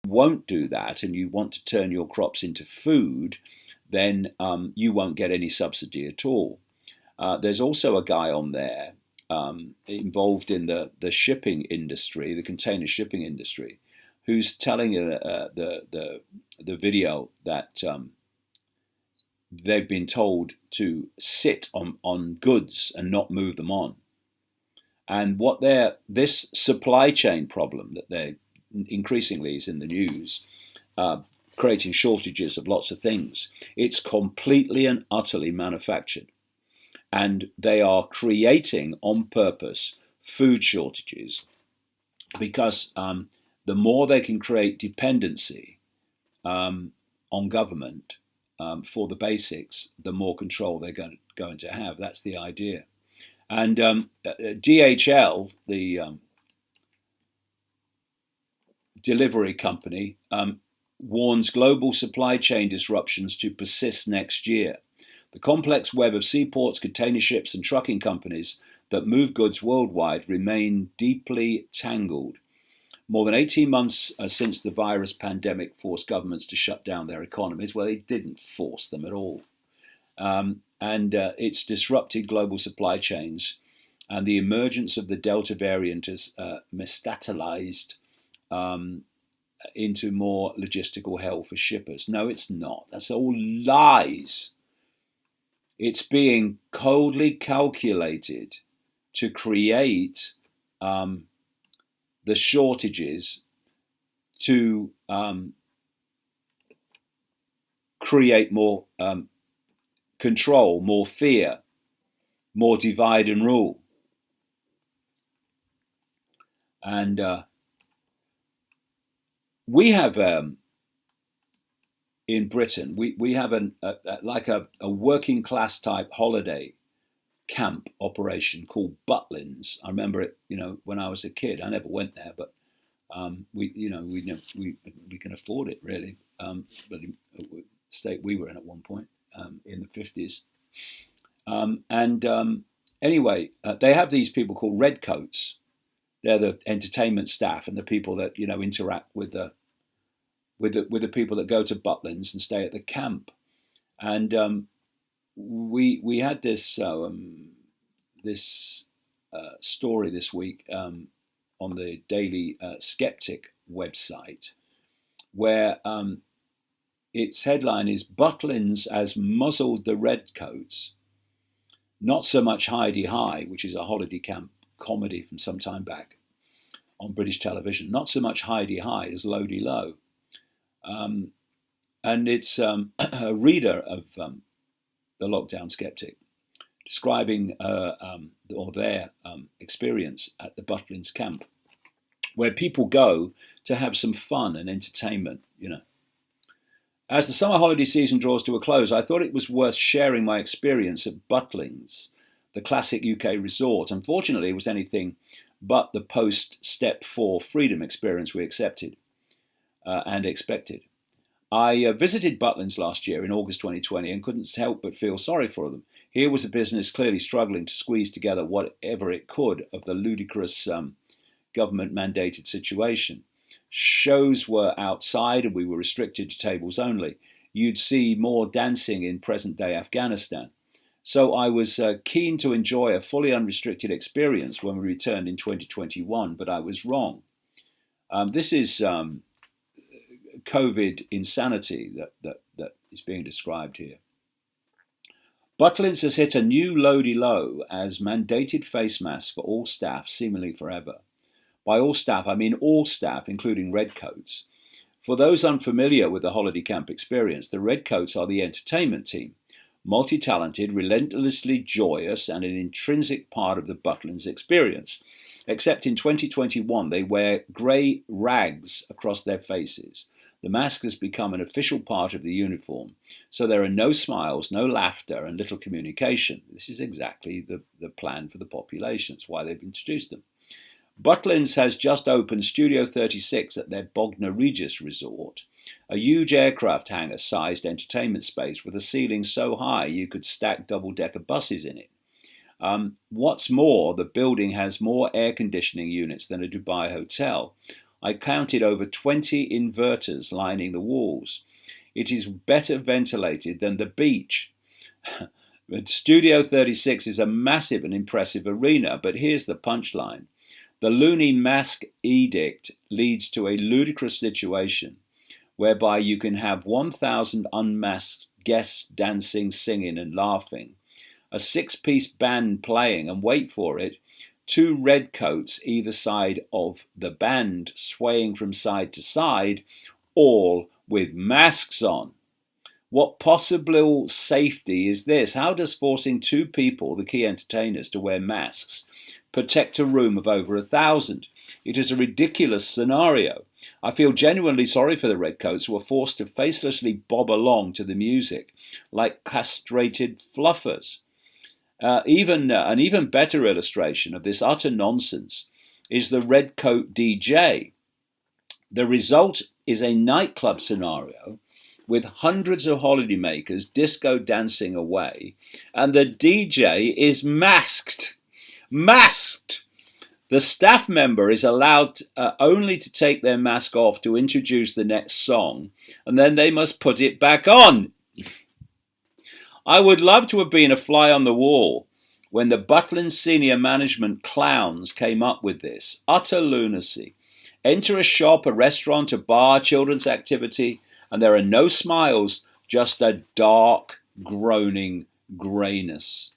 won't do that and you want to turn your crops into food, then you won't get any subsidy at all. There's also a guy on there involved in the shipping industry, the container shipping industry, who's telling the video that they've been told to sit on goods and not move them on. And this supply chain problem that they're increasingly is in the news, creating shortages of lots of things. It's completely and utterly manufactured. And they are creating on purpose food shortages because the more they can create dependency on government for the basics, the more control they're going to have. That's the idea. And DHL, the delivery company, warns global supply chain disruptions to persist next year. The complex web of seaports, container ships, and trucking companies that move goods worldwide remain deeply tangled. More than 18 months since the virus pandemic forced governments to shut down their economies. Well, they didn't force them at all. And it's disrupted global supply chains. And the emergence of the Delta variant has mestatalized into more logistical hell for shippers. No, it's not. That's all lies. It's being coldly calculated to create the shortages, to create more control, more fear, more divide and rule. And we have in Britain, we have a working class type holiday camp operation called Butlins. I remember it, when I was a kid. I never went there, but we can afford it really. But the state we were in at one point in the 50s, anyway, they have these people called redcoats. They're the entertainment staff and the people that interact with the people that go to Butlins and stay at the camp. And we had this story this week on the Daily Skeptic website, where its headline is "Butlins has muzzled the redcoats. Not so much Hi-de-Hi," which is a holiday camp comedy from some time back on British television. Not so much Hi-de-Hi as Low-de-Low. And it's a reader of the Lockdown Skeptic describing their experience at the Butlins camp, where people go to have some fun and entertainment, As the summer holiday season draws to a close, I thought it was worth sharing my experience at Butlins, the classic UK resort. Unfortunately, it was anything but the post-Step 4 freedom experience we accepted and expected. I visited Butlins last year in August 2020 and couldn't help but feel sorry for them. Here was a business clearly struggling to squeeze together whatever it could of the ludicrous government-mandated situation. Shows were outside and we were restricted to tables only. You'd see more dancing in present-day Afghanistan. So I was keen to enjoy a fully unrestricted experience when we returned in 2021, but I was wrong. This is COVID insanity that is being described here. Butlins has hit a new low-de-low as mandated face masks for all staff seemingly forever. By all staff, I mean all staff, including redcoats. For those unfamiliar with the holiday camp experience, the redcoats are the entertainment team, multi-talented, relentlessly joyous, and an intrinsic part of the Butlins experience. Except in 2021, they wear grey rags across their faces. The mask has become an official part of the uniform, so there are no smiles, no laughter, and little communication. This is exactly the plan for the population. It's why they've introduced them. Butlins has just opened Studio 36 at their Bognor Regis resort, a huge aircraft hangar-sized entertainment space with a ceiling so high you could stack double-decker buses in it. What's more, the building has more air conditioning units than a Dubai hotel. I counted over 20 inverters lining the walls. It is better ventilated than the beach. Studio 36 is a massive and impressive arena, but here's the punchline. The loony mask edict leads to a ludicrous situation whereby you can have 1,000 unmasked guests dancing, singing and laughing, a six-piece band playing, and wait for it, 2 redcoats either side of the band swaying from side to side, all with masks on. What possible safety is this? How does forcing 2 people, the key entertainers, to wear masks protect a room of over 1,000? It is a ridiculous scenario. I feel genuinely sorry for the redcoats who are forced to facelessly bob along to the music like castrated fluffers. An even better illustration of this utter nonsense is the redcoat DJ. The result is a nightclub scenario with hundreds of holidaymakers disco dancing away, and the DJ is masked. Masked! The staff member is allowed only to take their mask off to introduce the next song, and then they must put it back on. I would love to have been a fly on the wall when the Butlin senior management clowns came up with this. Utter lunacy. Enter a shop, a restaurant, a bar, children's activity, and there are no smiles, just a dark, groaning greyness.